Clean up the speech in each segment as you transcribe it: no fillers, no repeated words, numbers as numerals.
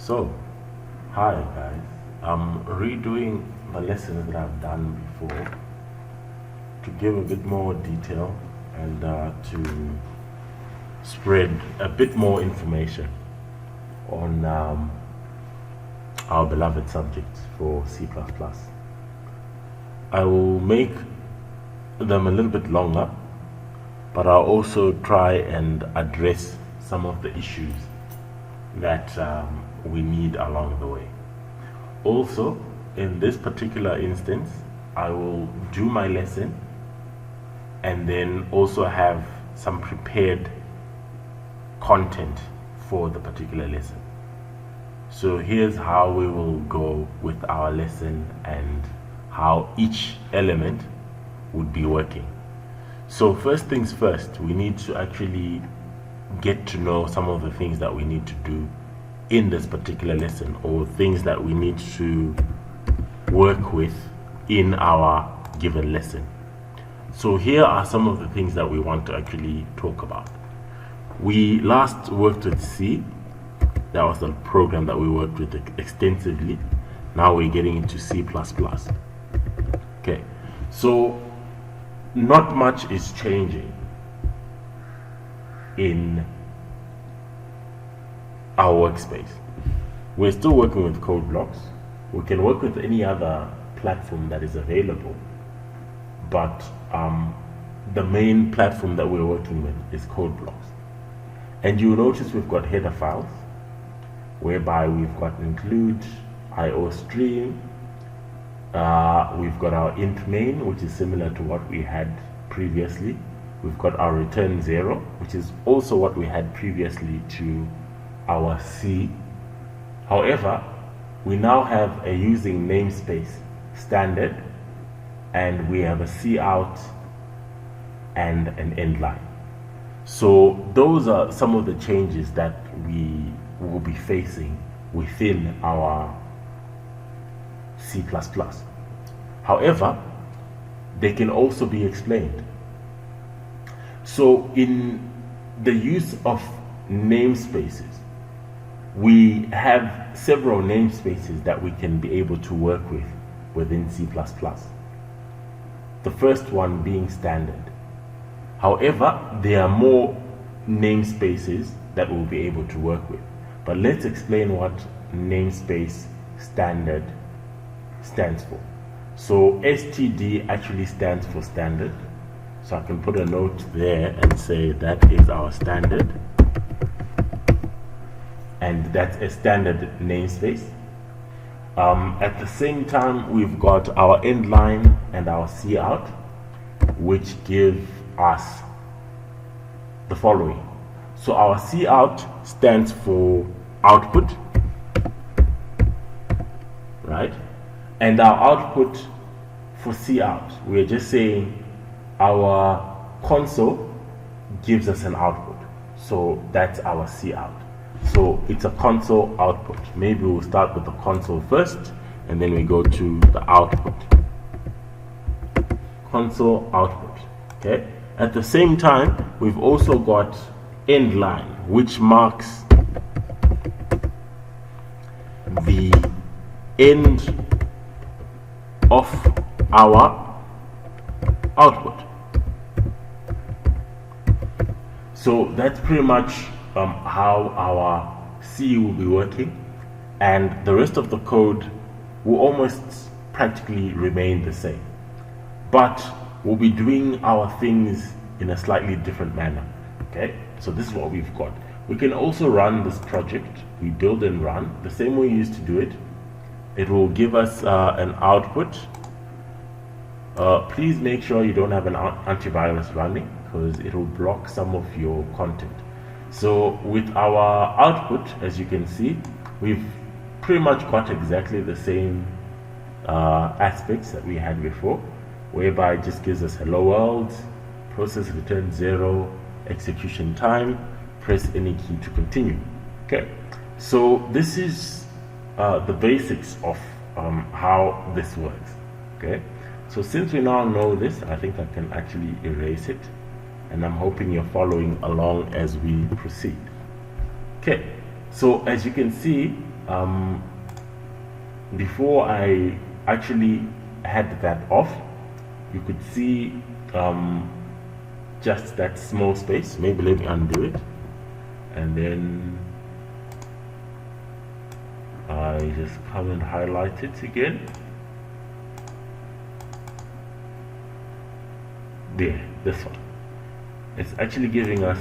So, hi guys, I'm redoing the lessons that I've done before to give a bit more detail and to spread a bit more information on our beloved subjects for C++. I will make them a little bit longer, but I'll also try and address some of the issues that we need along the way. Also, in this particular instance, I will do my lesson and then also have some prepared content for the particular lesson. So here's how we will go with our lesson and how each element would be working. So first things first, we need to actually get to know some of the things that we need to do in this particular lesson, or things that we need to work with in our given lesson. So here are some of the things that we want to actually talk about. We last worked with C. That was the program that we worked with extensively. Now we're getting into C++. Okay, so not much is changing in our workspace. We're still working with code blocks. We can work with any other platform that is available, but the main platform that we're working with is code blocks. And you'll notice we've got header files, whereby we've got include, IO stream, we've got our int main, which is similar to what we had previously. We've got our return 0, which is also what we had previously to our C. However, we now have a using namespace standard, and we have a C out and an end line. So those are some of the changes that we will be facing within our C++. However, they can also be explained. So in the use of namespaces, we have several namespaces that we can be able to work with within C++. The first one being standard. However, there are more namespaces that we'll be able to work with. But let's explain what namespace standard stands for. So STD actually stands for standard. So I can put a note there and say that is our standard. And that's a standard namespace. At the same time, we've got our end line and our C out, which give us the following. So our C out stands for output, right? And our output for C out, we're just saying our console gives us an output. So that's our C out. So it's a console output. Maybe we'll start with the console first, and then we go to the output. Console output. Okay. At the same time, we've also got end line, which marks the end of our output. So that's pretty much how our C will be working, and the rest of the code will almost practically remain the same, but we'll be doing our things in a slightly different manner. Okay, so this is what we've got. We can also run this project. We build and run the same way we used to do it. It will give us an output. Please make sure you don't have an antivirus running, because it will block some of your content. So with our output, as you can see, we've pretty much got exactly the same aspects that we had before, whereby it just gives us hello world, process return 0, execution time, press any key to continue. Okay, so this is the basics of how this works. Okay, so since we now know this, I think I can actually erase it, and I'm hoping you're following along as we proceed. Okay, so as you can see, before I actually had that off, you could see just that small space. Maybe let me undo it, and then I just come and highlight it again. There, this one. It's actually giving us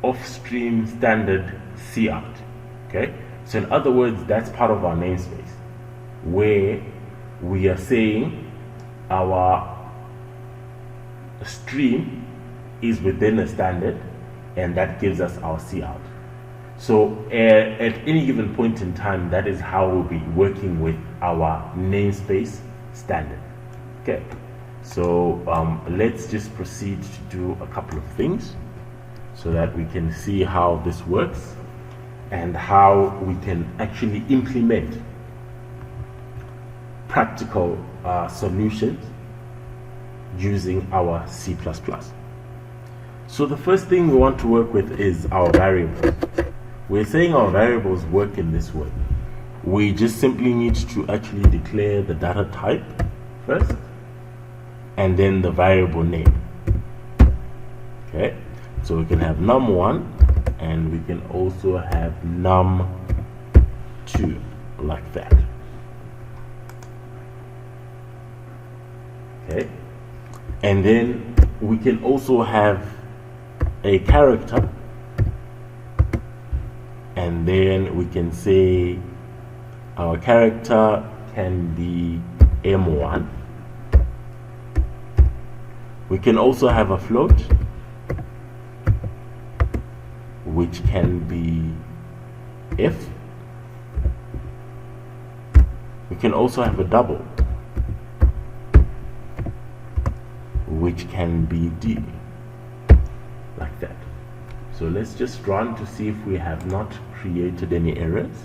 off-stream standard cout. Okay, so in other words, that's part of our namespace where we are saying our stream is within a standard, and that gives us our cout. So at any given point in time, that is how we'll be working with our namespace standard. Okay, so let's just proceed to do a couple of things so that we can see how this works and how we can actually implement practical solutions using our C++. So the first thing we want to work with is our variables. We're saying our variables work in this way. We just simply need to actually declare the data type first and then the variable name. Okay, so we can have num1 and we can also have num2 like that. Okay, and then we can also have a character, and then we can say our character can be m1. We can also have a float, which can be f. We can also have a double, which can be d, like that. So let's just run to see if we have not created any errors.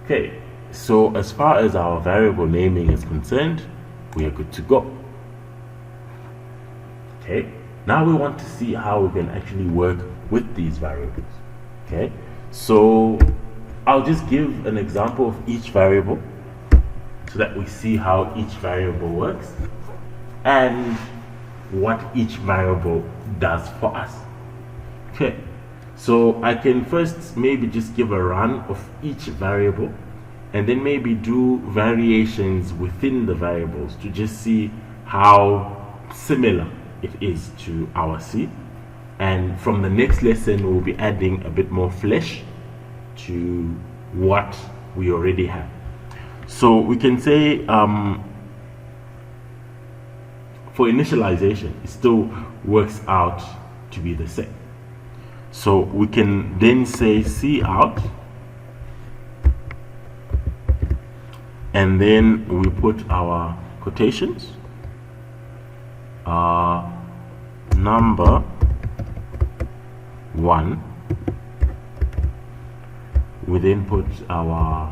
Okay, so as far as our variable naming is concerned, we are good to go. Okay, now we want to see how we can actually work with these variables. Okay, so I'll just give an example of each variable so that we see how each variable works and what each variable does for us. Okay, so I can first maybe just give a run of each variable and then maybe do variations within the variables to just see how similar it is to our C. And from the next lesson, we'll be adding a bit more flesh to what we already have. So we can say for initialization, it still works out to be the same. So we can then say cout, and then we put our quotations, number 1. We then put our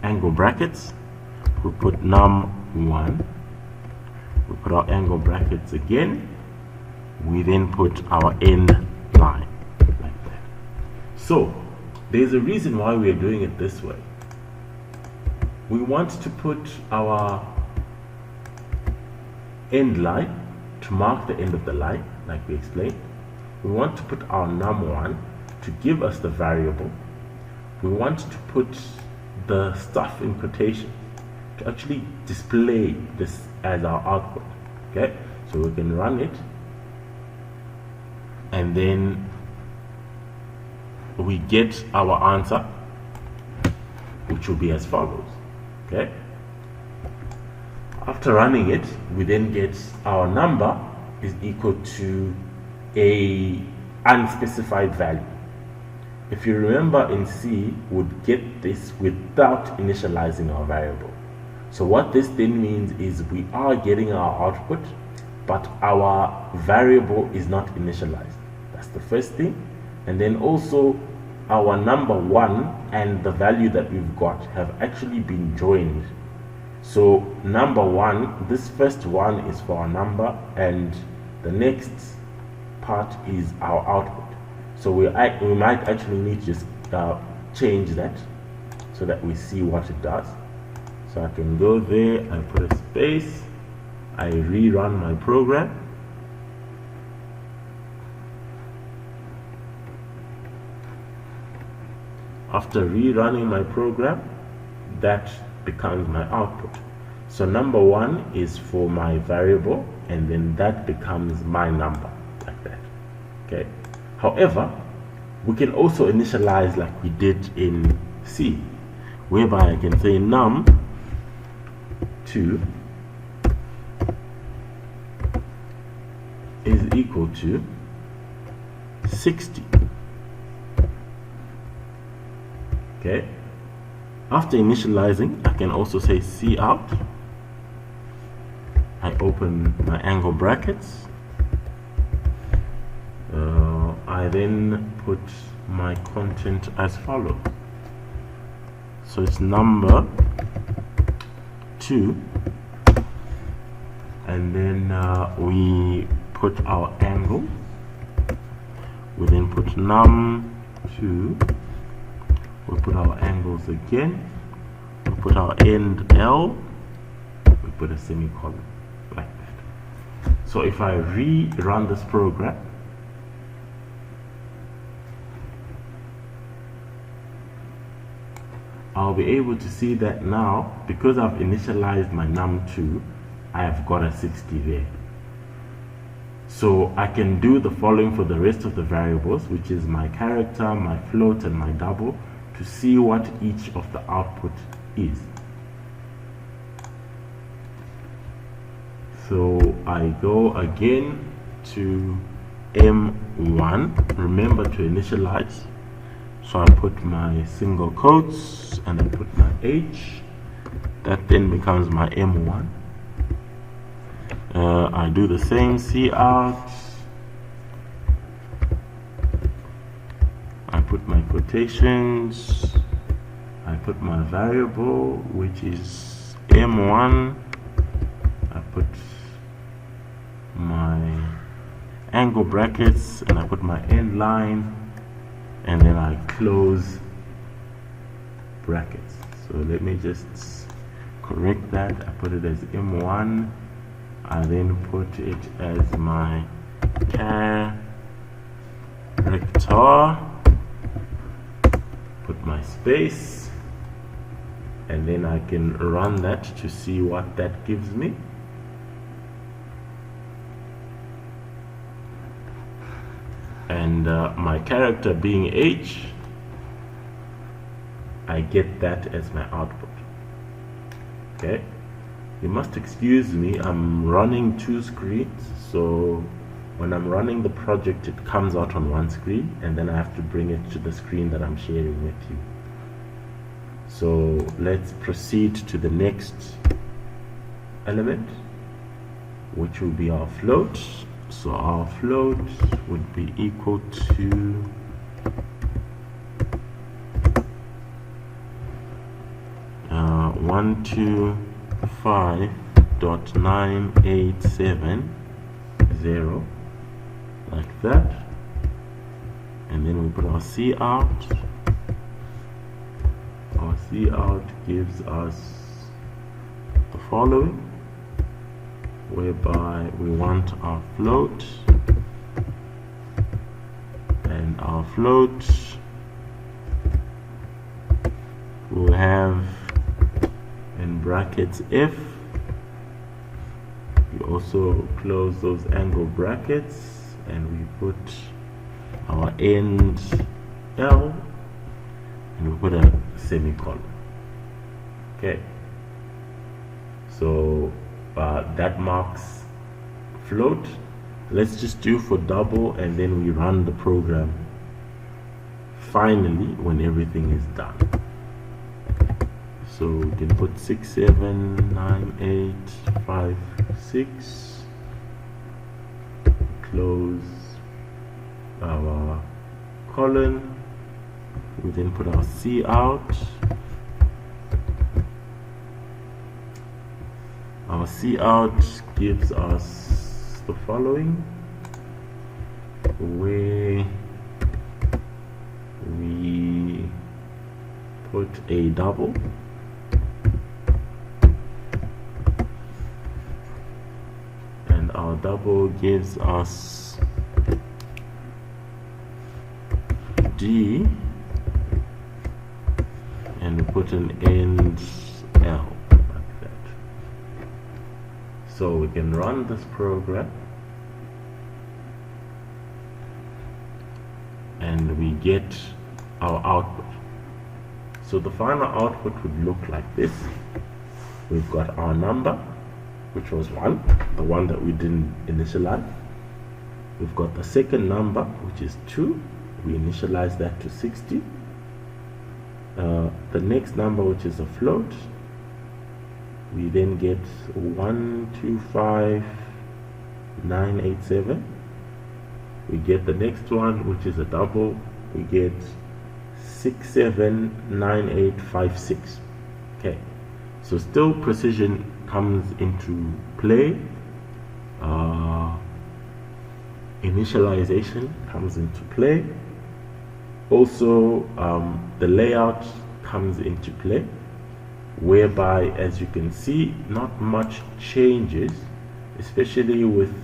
angle brackets, we put num1, we put our angle brackets again, we then put our end line like that. So there's a reason why we are doing it this way. We want to put our end line to mark the end of the line, like we explained. We want to put our num1 to give us the variable. We want to put the stuff in quotation to actually display this as our output. Okay, so we can run it, and then we get our answer, which will be as follows. Okay, after running it, we then get our number is equal to a unspecified value. If you remember, in C, would get this without initializing our variable. So what this then means is we are getting our output, but our variable is not initialized. That's the first thing. And then also our number 1 and the value that we've got have actually been joined So number one, this first one is for our number, and the next part is our output. So we might actually need to just change that so that we see what it does. So I can go there, I put a space, I rerun my program. After rerunning my program, that becomes my output. So number one is for my variable, and then that becomes my number, like that. Okay. However, we can also initialize like we did in C, whereby I can say num2 is equal to 60. Okay. After initializing, I can also say cout. I open my angle brackets. I then put my content as follows. So it's number 2, and then we put our angle. We then put num2. We put our angles again. We put our end L. We put a semicolon like that. So if I rerun this program, I'll be able to see that now, because I've initialized my num2, I have got a 60 there. So I can do the following for the rest of the variables, which is my character, my float, and my double, to see what each of the output is. So I go again to M1, remember to initialize. So I put my single quotes and I put my H. That then becomes my M1. I do the same cout. I put my quotations. I put my variable, which is M1. I put my angle brackets and I put my end line, and then I close brackets. So let me just correct that. I put it as M1. I then put it as my character. Put my space, and then I can run that to see what that gives me. And my character being H, I get that as my output. Okay, you must excuse me, I'm running two screens, so when I'm running the project it comes out on one screen, and then I have to bring it to the screen that I'm sharing with you. So let's proceed to the next element, which will be our float. So our float would be equal to 125.9870, like that. And then we put our cout. Our cout gives us the following, whereby we want our float, and our float will have in brackets F. We also close those angle brackets, and we put our end L, and we put a semicolon. Okay, so that marks float. Let's just do for double, and then we run the program finally when everything is done. So we can put 6, 7, 9, 8, 5, 6, close our colon. We then put our cout, Our cout gives us the following, where we put a double and our double gives us D, and we put an end L like that. So we can run this program and we get our output. So the final output would look like this. We've got our number, which was 1, the one that we didn't initialize. We've got the second number, which is 2. We initialize that to 60. The next number, which is a float, we then get 125,987. We get the next one, which is a double. We get 679856. Okay, so still precision comes into play. Initialization comes into play. Also, the layout comes into play, whereby, as you can see, not much changes, especially with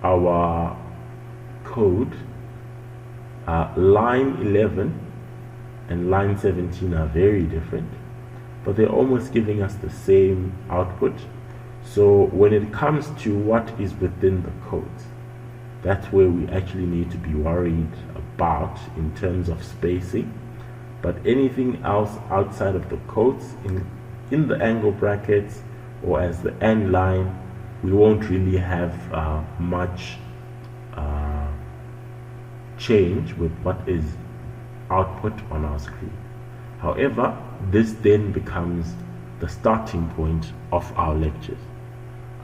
our code. Line 11 and line 17 are very different, but they're almost giving us the same output. So when it comes to what is within the codes, that's where we actually need to be worried about in terms of spacing. But anything else outside of the codes, in the angle brackets or as the end line, we won't really have much change with what is output on our screen. However, this then becomes the starting point of our lectures.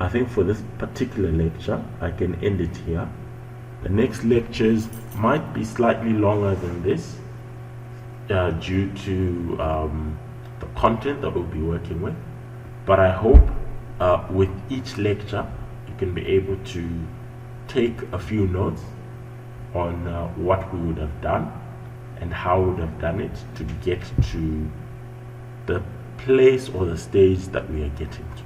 I think for this particular lecture, I can end it here. The next lectures might be slightly longer than this due to the content that we'll be working with. But I hope with each lecture, you can be able to take a few notes on what we would have done and how we would have done it to get to the place or the stage that we are getting to.